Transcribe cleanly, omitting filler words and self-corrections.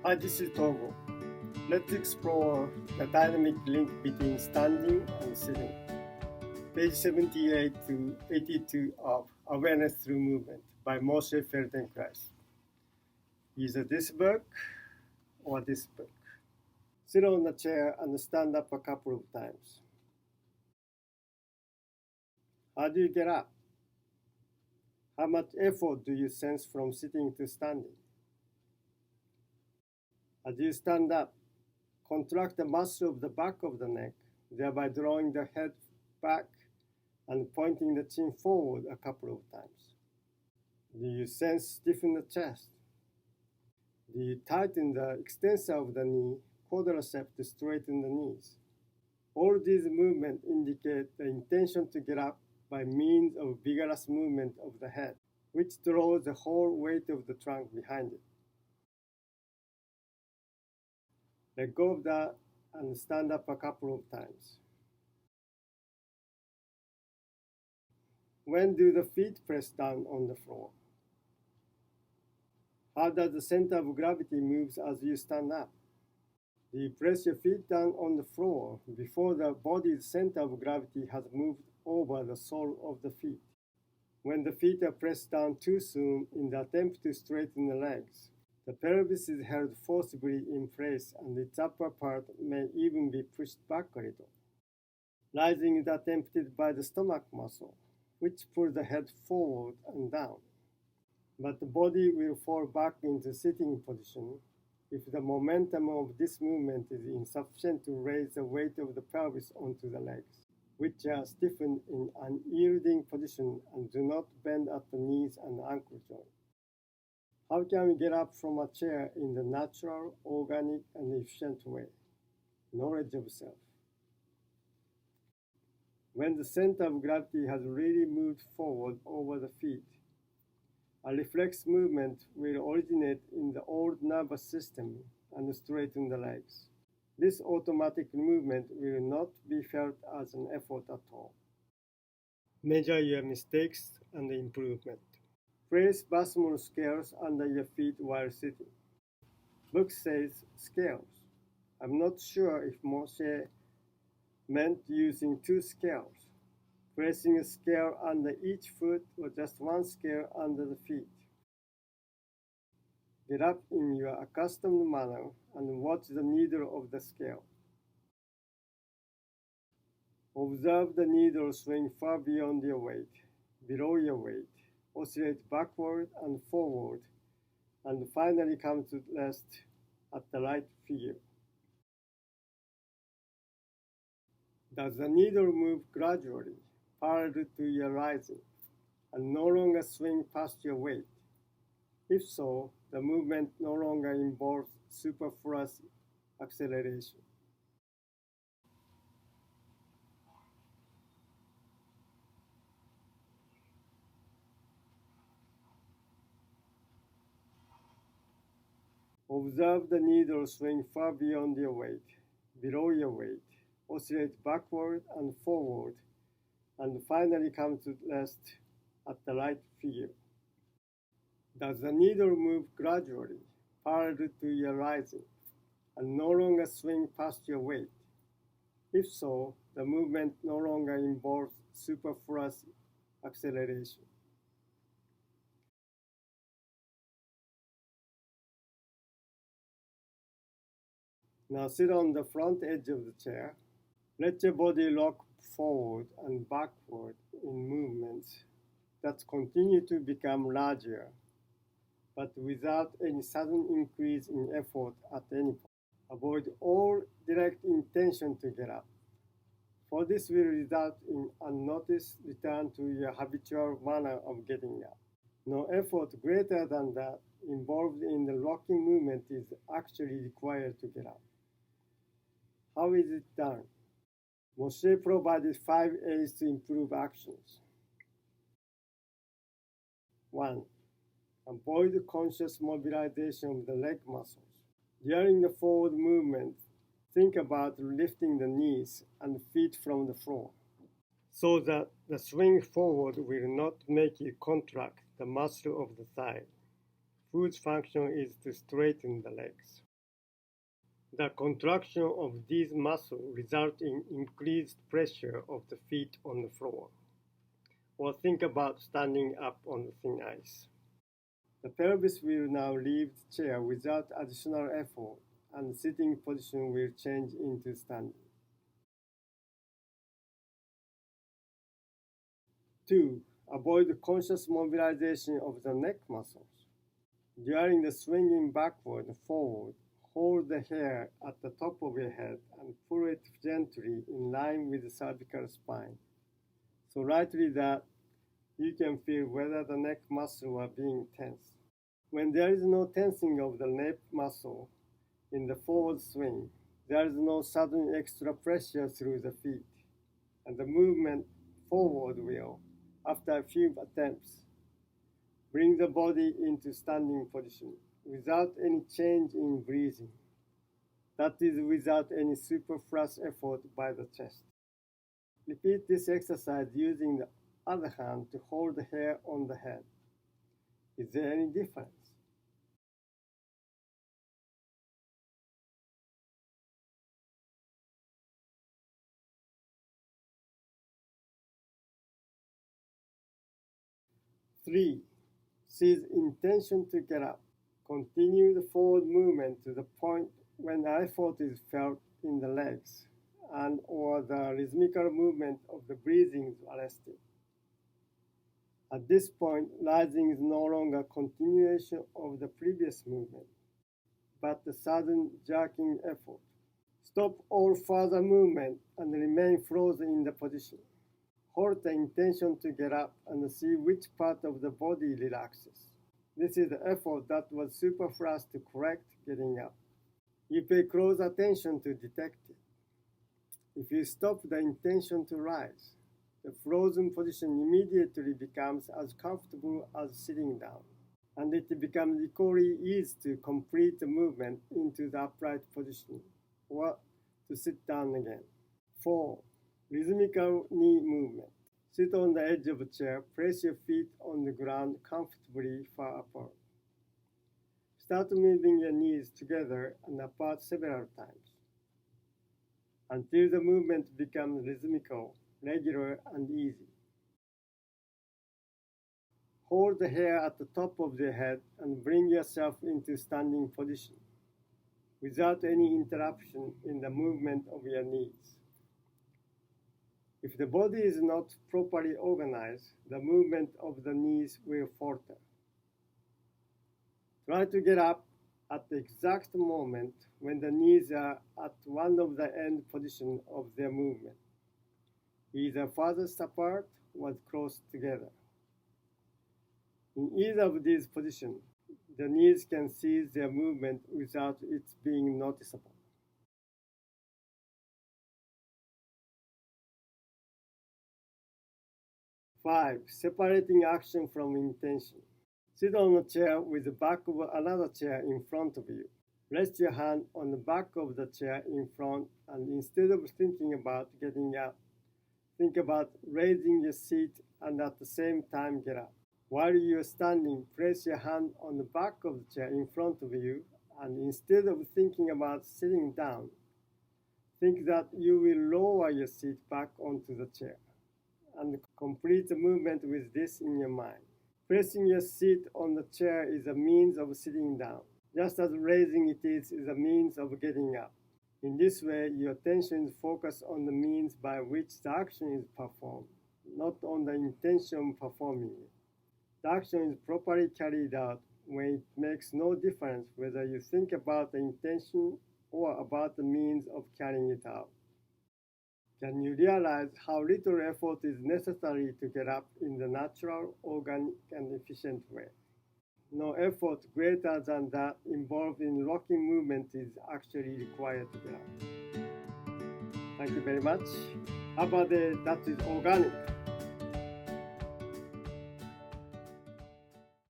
Hi, this is Togo. Let's explore the dynamic link between standing and sitting. Page 78 to 82 of Awareness Through Movement by Moshe Feldenkrais. Either this book or this book. Sit on a chair and stand up a couple of times. How do you get up? How much effort do you sense from sitting to standing? As you stand up, contract the muscle of the back of the neck, thereby drawing the head back and pointing the chin forward a couple of times. Do you sense stiffen the chest? Do you tighten the extensor of the knee, quadriceps to straighten the knees? All these movements indicate the intention to get up by means of vigorous movement of the head, which draws the whole weight of the trunk behind it. Let go of that and stand up a couple of times. When do the feet press down on the floor? How does the center of gravity move as you stand up? Do you press your feet down on the floor before the body's center of gravity has moved over the sole of the feet? When the feet are pressed down too soon in the attempt to straighten the legs, the pelvis is held forcibly in place and its upper part may even be pushed back a little. Rising is attempted by the stomach muscle, which pulls the head forward and down. But the body will fall back into sitting position if the momentum of this movement is insufficient to raise the weight of the pelvis onto the legs, which are stiffened in an yielding position and do not bend at the knees and ankle joint. How can we get up from a chair in the natural, organic, and efficient way? Knowledge of self. When the center of gravity has really moved forward over the feet, a reflex movement will originate in the old nervous system and straighten the legs. This automatic movement will not be felt as an effort at all. Measure your mistakes and improvement. Place Basmol scales under your feet while sitting. Book says scales. I'm not sure if Moshe meant using two scales, placing a scale under each foot or just one scale under the feet. Get up in your accustomed manner and watch the needle of the scale. Observe the needle swing far beyond your weight, below your weight, oscillate backward and forward, and finally come to rest at the right figure. Does the needle move gradually, parallel to your rising, and no longer swing past your weight? If so, the movement no longer involves superfluous acceleration. Observe the needle swing far beyond your weight, below your weight, oscillate backward and forward, and finally come to rest at the right figure. Does the needle move gradually, parallel to your rising, and no longer swing past your weight? If so, the movement no longer involves superfluous acceleration. Now sit on the front edge of the chair. Let your body rock forward and backward in movements that continue to become larger, but without any sudden increase in effort at any point. Avoid all direct intention to get up, for this will result in unnoticed return to your habitual manner of getting up. No effort greater than that involved in the rocking movement is actually required to get up. How is it done? Moshe provided 5 A's to improve actions. 1. Avoid conscious mobilization of the leg muscles. During the forward movement, think about lifting the knees and feet from the floor, so that the swing forward will not make you contract the muscle of the thigh, whose function is to straighten the legs. The contraction of these muscles results in increased pressure of the feet on the floor. Or think about standing up on the thin ice. The pelvis will now leave the chair without additional effort, and the sitting position will change into standing. 2. Avoid conscious mobilization of the neck muscles. During the swinging backward and forward, hold the hair at the top of your head and pull it gently in line with the cervical spine, so lightly that you can feel whether the neck muscles are being tense. When there is no tensing of the neck muscle in the forward swing, there is no sudden extra pressure through the feet, and the movement forward will, after a few attempts, bring the body into standing position without any change in breathing. That is, without any superfluous effort by the chest. Repeat this exercise using the other hand to hold the hair on the head. Is there any difference? Three, seize intention to get up. Continue the forward movement to the point when effort is felt in the legs and or the rhythmical movement of the breathing is arrested. At this point, rising is no longer a continuation of the previous movement, but the sudden jerking effort. Stop all further movement and remain frozen in the position. Hold the intention to get up and see which part of the body relaxes. This is the effort that was superfluous to correct getting up. You pay close attention to detect it. If you stop the intention to rise, the frozen position immediately becomes as comfortable as sitting down, and it becomes equally easy to complete the movement into the upright position or to sit down again. 4. Rhythmical knee movement. Sit on the edge of a chair, place your feet on the ground comfortably far apart. Start moving your knees together and apart several times until the movement becomes rhythmical, regular, and easy. Hold the hair at the top of the head and bring yourself into standing position without any interruption in the movement of your knees. If the body is not properly organized, the movement of the knees will falter. Try to get up at the exact moment when the knees are at one of the end positions of their movement, either farthest apart or close together. In either of these positions, the knees can cease their movement without it being noticeable. 5. Separating action from intention. Sit on a chair with the back of another chair in front of you. Rest your hand on the back of the chair in front, and instead of thinking about getting up, think about raising your seat and at the same time get up. While you are standing, place your hand on the back of the chair in front of you, and instead of thinking about sitting down, think that you will lower your seat back onto the chair, and complete the movement with this in your mind. Placing your seat on the chair is a means of sitting down, just as raising it is a means of getting up. In this way, your attention is focused on the means by which the action is performed, not on the intention performing it. The action is properly carried out when it makes no difference whether you think about the intention or about the means of carrying it out. Can you realize how little effort is necessary to get up in the natural, organic, and efficient way? No effort greater than that involved in rocking movement is actually required to get up. Thank you very much. Have a day that is organic.